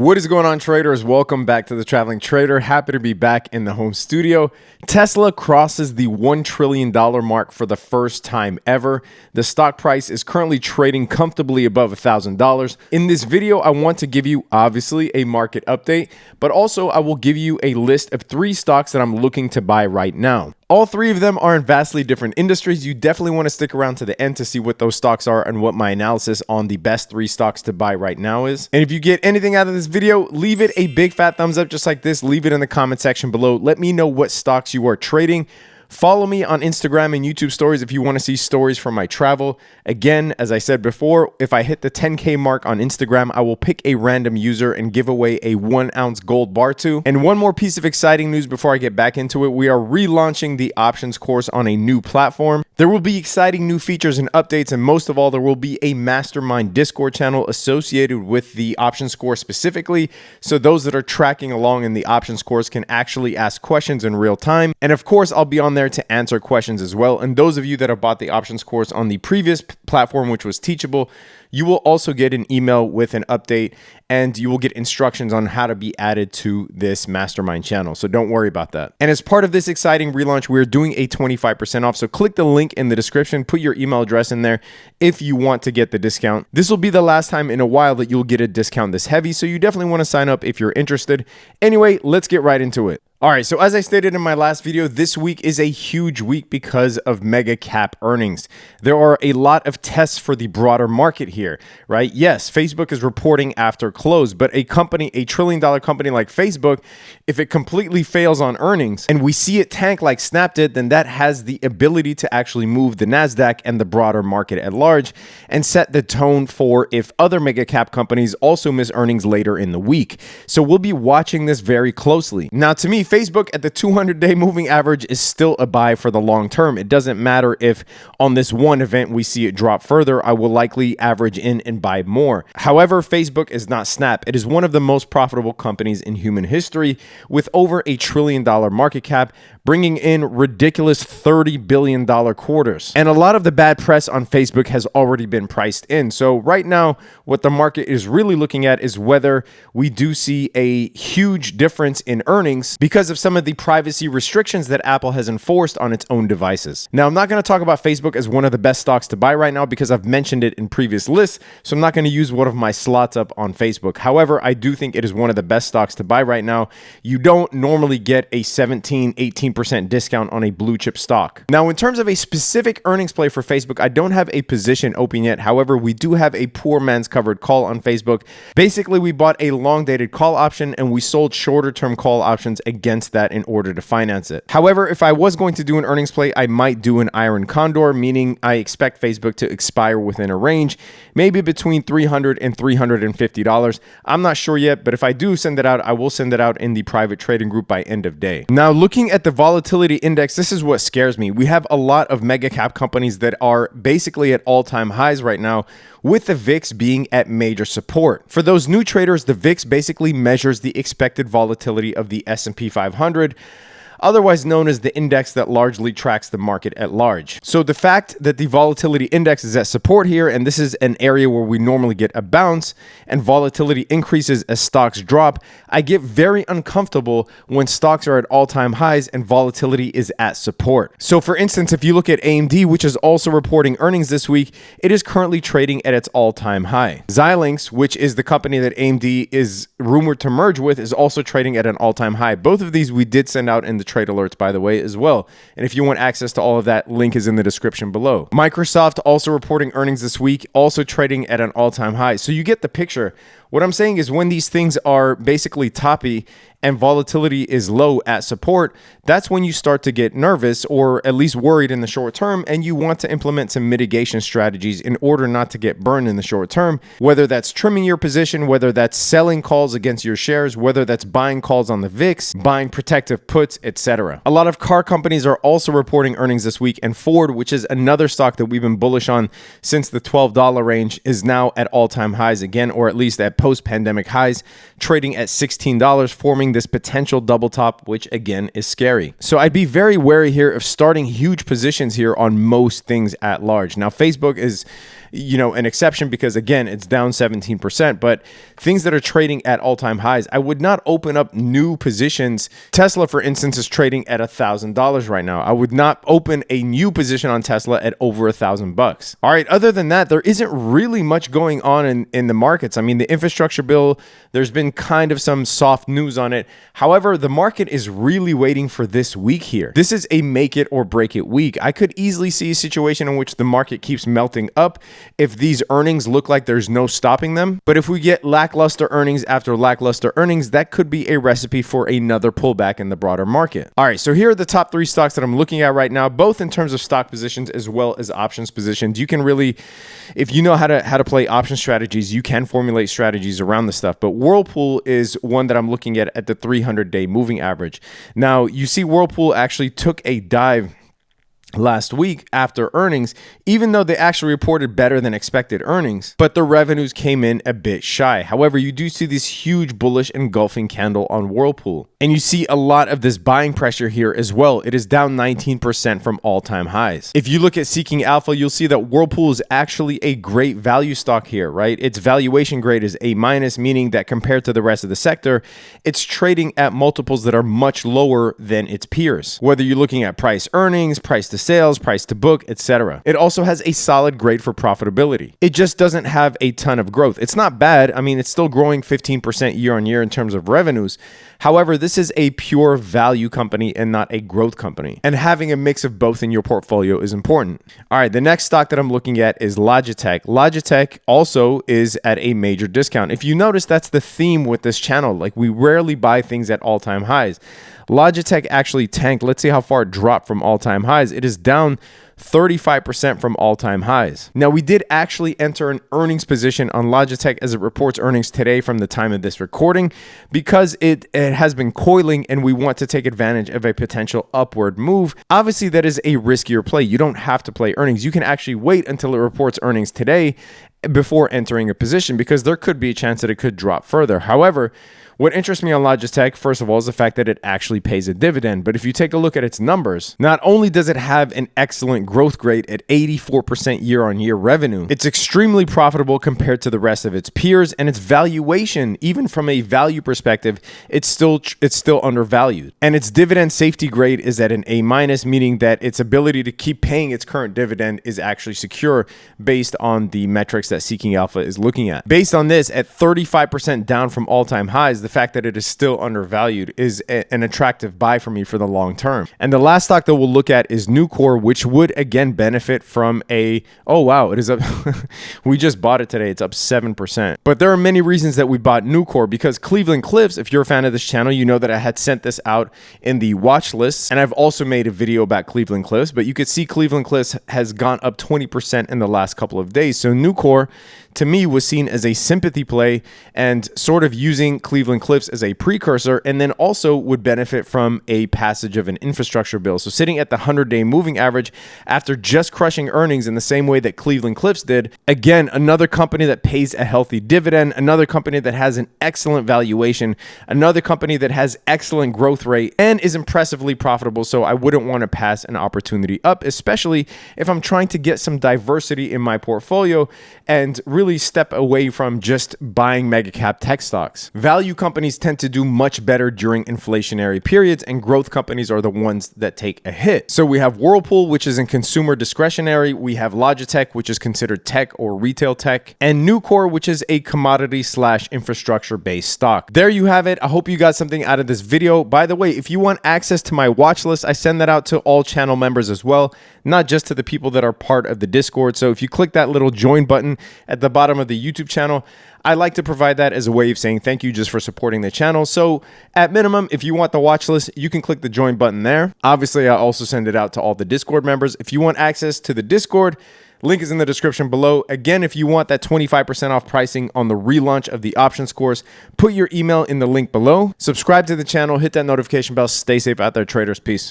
What is going on, traders? Welcome back to the Traveling Trader. Happy to be back in the home studio. Tesla crosses the $1 trillion mark for the first time ever. The stock price is currently trading comfortably above $1,000. In this video, I want to give you obviously a market update, but also I will give you a list of 3 stocks that I'm looking to buy right now. All 3 of them are in vastly different industries. You definitely want to stick around to the end to see what those stocks are and what my analysis on the best 3 stocks to buy right now is. And if you get anything out of this video, leave it a big fat thumbs up just like this. Leave it in the comment section below. Let me know what stocks you are trading. Follow me on Instagram and YouTube stories if you want to see stories from my travel. Again, as I said before, if I hit the 10K mark on Instagram, I will pick a random user and give away a 1-ounce gold bar to. And one more piece of exciting news before I get back into it. We are relaunching the options course on a new platform. There will be exciting new features and updates, and most of all, there will be a mastermind Discord channel associated with the options course specifically. So those that are tracking along in the options course can actually ask questions in real time. And of course, I'll be on there to answer questions as well. And those of you that have bought the options course on the previous platform, which was Teachable, you will also get an email with an update, and you will get instructions on how to be added to this mastermind channel. So don't worry about that. And as part of this exciting relaunch, we're doing a 25% off. So click the link in the description, put your email address in there if you want to get the discount. This will be the last time in a while that you'll get a discount this heavy. So you definitely want to sign up if you're interested. Anyway, let's get right into it. All right, so as I stated in my last video, this week is a huge week because of mega cap earnings. There are a lot of tests for the broader market here, right? Yes, Facebook is reporting after close, but a company, a $1 trillion company like Facebook, if it completely fails on earnings and we see it tank like Snap did, then that has the ability to actually move the NASDAQ and the broader market at large and set the tone for if other mega cap companies also miss earnings later in the week. So we'll be watching this very closely. Now, to me, Facebook at the 200-day moving average is still a buy for the long term. It doesn't matter if on this one event we see it drop further. I will likely average in and buy more. However, Facebook is not Snap. It is one of the most profitable companies in human history with over $1 trillion market cap, bringing in ridiculous $30 billion quarters. And a lot of the bad press on Facebook has already been priced in. So right now, what the market is really looking at is whether we do see a huge difference in earnings because of some of the privacy restrictions that Apple has enforced on its own devices. Now, I'm not going to talk about Facebook as one of the best stocks to buy right now because I've mentioned it in previous lists, so I'm not going to use one of my slots up on Facebook. However, I do think it is one of the best stocks to buy right now. You don't normally get a 17, 18% discount on a blue chip stock. Now, in terms of a specific earnings play for Facebook, I don't have a position open yet. However, we do have a poor man's covered call on Facebook. Basically, we bought a long dated call option and we sold shorter term call options against that in order to finance it. However, if I was going to do an earnings play, I might do an iron condor, meaning I expect Facebook to expire within a range, maybe between $300 and $350. I'm not sure yet, but if I do send it out, I will send it out in the private trading group by end of day. Now, looking at the volatility index, this is what scares me. We have a lot of mega cap companies that are basically at all-time highs right now, with the VIX being at major support. For those new traders, the VIX basically measures the expected volatility of the S&P 500, otherwise known as the index that largely tracks the market at large. So the fact that the volatility index is at support here, and this is an area where we normally get a bounce, and volatility increases as stocks drop, I get very uncomfortable when stocks are at all-time highs and volatility is at support. So for instance, if you look at AMD, which is also reporting earnings this week, it is currently trading at its all-time high. Xilinx, which is the company that AMD is rumored to merge with, is also trading at an all-time high. Both of these we did send out in the trade alerts, by the way, as well. And if you want access to all of that, link is in the description below. Microsoft also reporting earnings this week, also trading at an all-time high. So you get the picture. What I'm saying is when these things are basically toppy and volatility is low at support, that's when you start to get nervous or at least worried in the short term, and you want to implement some mitigation strategies in order not to get burned in the short term, whether that's trimming your position, whether that's selling calls against your shares, whether that's buying calls on the VIX, buying protective puts, etc. A lot of car companies are also reporting earnings this week, and Ford, which is another stock that we've been bullish on since the $12 range, is now at all-time highs again, or at least at post-pandemic highs, trading at $16, forming this potential double top, which again is scary. So I'd be very wary here of starting huge positions here on most things at large. Now, Facebook is an exception because again, it's down 17%, but things that are trading at all-time highs, I would not open up new positions. Tesla, for instance, is trading at $1,000 right now. I would not open a new position on Tesla at over $1,000. All right. Other than that, there isn't really much going on in the markets. I mean, the infrastructure bill, there's been kind of some soft news on it. However, the market is really waiting for this week here. This is a make it or break it week. I could easily see a situation in which the market keeps melting up if these earnings look like there's no stopping them. But if we get lackluster earnings after lackluster earnings, that could be a recipe for another pullback in the broader market. All right, so here are the top 3 stocks that I'm looking at right now, both in terms of stock positions as well as options positions. You can really, if you know how to play option strategies, you can formulate strategies around the stuff. But Whirlpool is one that I'm looking at the 300-day moving average. Now, you see Whirlpool actually took a dive last week after earnings, even though they actually reported better than expected earnings, but the revenues came in a bit shy. However, you do see this huge bullish engulfing candle on Whirlpool, and you see a lot of this buying pressure here as well. It is down 19% from all-time highs. If you look at Seeking Alpha, you'll see that Whirlpool is actually a great value stock here, right? Its valuation grade is A-, meaning that compared to the rest of the sector, it's trading at multiples that are much lower than its peers. Whether you're looking at price earnings, price to sales, price to book, etc. It also has a solid grade for profitability. It just doesn't have a ton of growth. It's not bad. I mean, it's still growing 15% year on year in terms of revenues. However, this is a pure value company and not a growth company. And having a mix of both in your portfolio is important. All right, the next stock that I'm looking at is Logitech. Logitech also is at a major discount. If you notice, that's the theme with this channel. Like, we rarely buy things at all-time highs. Logitech actually tanked. Let's see how far it dropped from all-time highs. It is down 35% from all-time highs. Now, we did actually enter an earnings position on Logitech as it reports earnings today from the time of this recording because it has been coiling and we want to take advantage of a potential upward move. Obviously, that is a riskier play. You don't have to play earnings. You can actually wait until it reports earnings today before entering a position because there could be a chance that it could drop further. However, what interests me on Logitech, first of all, is the fact that it actually pays a dividend. But if you take a look at its numbers, not only does it have an excellent growth rate at 84% year-on-year revenue, it's extremely profitable compared to the rest of its peers, and its valuation, even from a value perspective, it's still undervalued. And its dividend safety grade is at an A-, meaning that its ability to keep paying its current dividend is actually secure based on the metrics that Seeking Alpha is looking at. Based on this, at 35% down from all-time highs, the fact that it is still undervalued is an attractive buy for me for the long term. And the last stock that we'll look at is Nucor, which would again benefit from it is up. We just bought it today. It's up 7%. But there are many reasons that we bought Nucor because Cleveland Cliffs, if you're a fan of this channel, you know that I had sent this out in the watch list. And I've also made a video about Cleveland Cliffs, but you could see Cleveland Cliffs has gone up 20% in the last couple of days. So Nucor, to me, was seen as a sympathy play and sort of using Cleveland Cliffs as a precursor, and then also would benefit from a passage of an infrastructure bill. So sitting at the 100-day moving average after just crushing earnings in the same way that Cleveland Cliffs did, again, another company that pays a healthy dividend, another company that has an excellent valuation, another company that has excellent growth rate and is impressively profitable. So I wouldn't want to pass an opportunity up, especially if I'm trying to get some diversity in my portfolio and really step away from just buying mega cap tech stocks. Value companies tend to do much better during inflationary periods, and growth companies are the ones that take a hit. So we have Whirlpool, which is in consumer discretionary. We have Logitech, which is considered tech or retail tech, and Nucor, which is a commodity / infrastructure based stock. There you have it. I hope you got something out of this video. By the way, if you want access to my watch list, I send that out to all channel members as well, not just to the people that are part of the Discord. So if you click that little join button at the bottom of the YouTube channel, I like to provide that as a way of saying thank you just for supporting the channel. So at minimum, if you want the watch list, you can click the join button there. Obviously, I also send it out to all the Discord members. If you want access to the Discord, link is in the description below. Again, if you want that 25% off pricing on the relaunch of the options course, put your email in the link below. Subscribe to the channel, hit that notification bell. Stay safe out there, traders. Peace.